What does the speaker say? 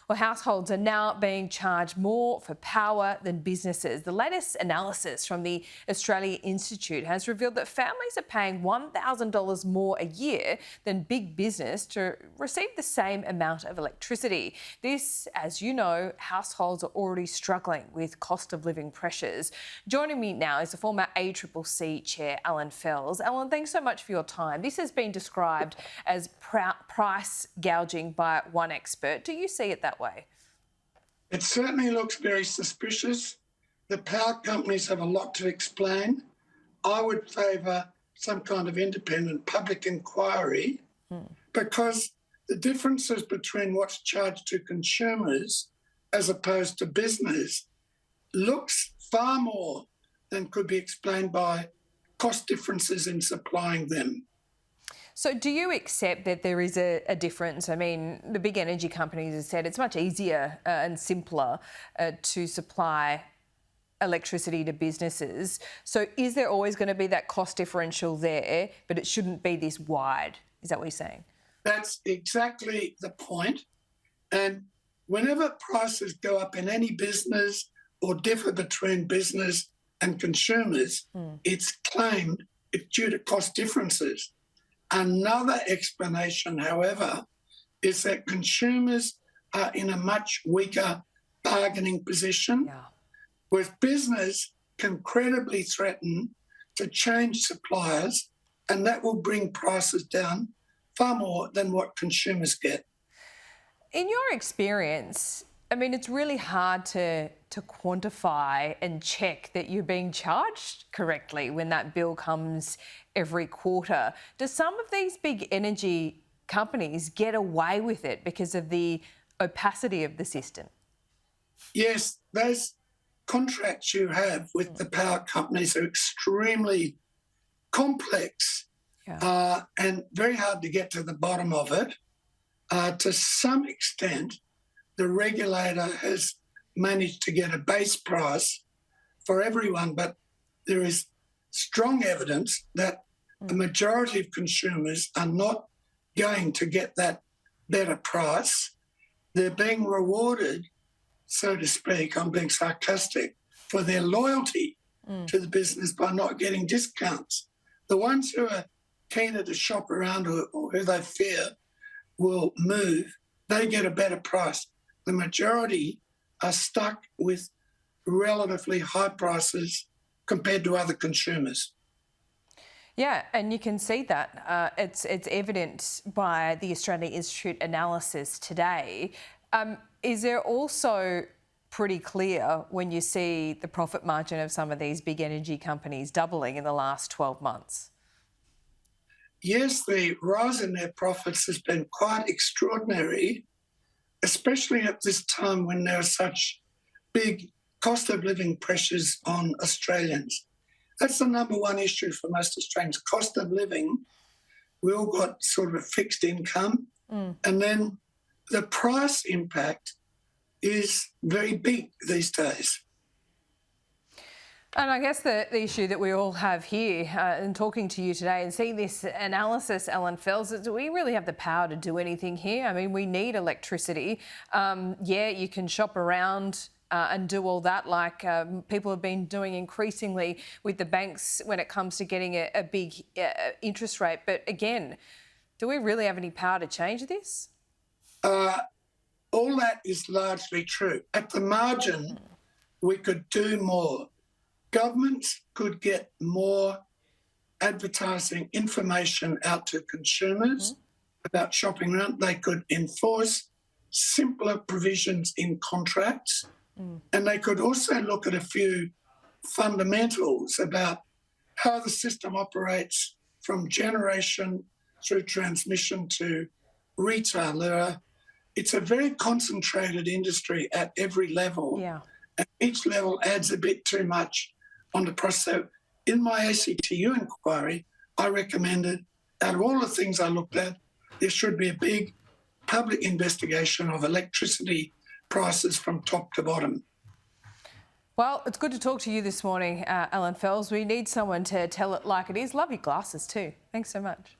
Well, households are now being charged more for power than businesses. The latest analysis from the Australia Institute has revealed that families are paying $1,000 more a year than big business to receive the same amount of electricity. This, as you know, households are already struggling with cost of living pressures. Joining me now is the former ACCC Chair Allan Fels. Allan, thanks so much for your time. This has been described as price gouging by one expert. Do you see it that way? It certainly looks very suspicious. The power companies have a lot to explain. I would favour some kind of independent public inquiry because the differences between what's charged to consumers as opposed to business looks far more than could be explained by cost differences in supplying them. So do you accept that there is a difference? I mean, the big energy companies have said it's much easier and simpler to supply electricity to businesses. So is there always going to be that cost differential there, but it shouldn't be this wide? Is that what you're saying? That's exactly the point. And whenever prices go up in any business or differ between business and consumers, it's claimed it's due to cost differences. Another explanation, however, is that consumers are in a much weaker bargaining position, whereas business can credibly threaten to change suppliers, and that will bring prices down far more than what consumers get. In your experience, I mean, it's really hard to quantify and check that you're being charged correctly when that bill comes every quarter. Do some of these big energy companies get away with it because of the opacity of the system? Yes, those contracts you have with the power companies are extremely complex and very hard to get to the bottom of it. To some extent, the regulator has managed to get a base price for everyone, but there is strong evidence that the majority of consumers are not going to get that better price. They're being rewarded, so to speak, I'm being sarcastic, for their loyalty to the business by not getting discounts. The ones who are keener to shop around or who they fear will move, they get a better price. The majority are stuck with relatively high prices compared to other consumers. Yeah, and you can see that. It's evident by the Australia Institute analysis today. Is there also pretty clear when you see the profit margin of some of these big energy companies doubling in the last 12 months? Yes, the rise in their profits has been quite extraordinary, especially at this time when there are such big cost of living pressures on Australians. That's the number one issue for most Australians, cost of living. We all got sort of a fixed income, and then the price impact is very big these days. And I guess the issue that we all have here in talking to you today and seeing this analysis, Allan Fels, is do we really have the power to do anything here? I mean, we need electricity. Yeah, you can shop around and do all that like people have been doing increasingly with the banks when it comes to getting a big interest rate. But again, do we really have any power to change this? All that is largely true. At the margin, we could do more. Governments could get more advertising information out to consumers about shopping around. They could enforce simpler provisions in contracts. And they could also look at a few fundamentals about how the system operates from generation through transmission to retail. It's a very concentrated industry at every level. And each level adds a bit too much on the process. So in my ACTU inquiry, I recommended, out of all the things I looked at, there should be a big public investigation of electricity prices from top to bottom. Well, it's good to talk to you this morning, Allan Fels. We need someone to tell it like it is. Love your glasses too. Thanks so much.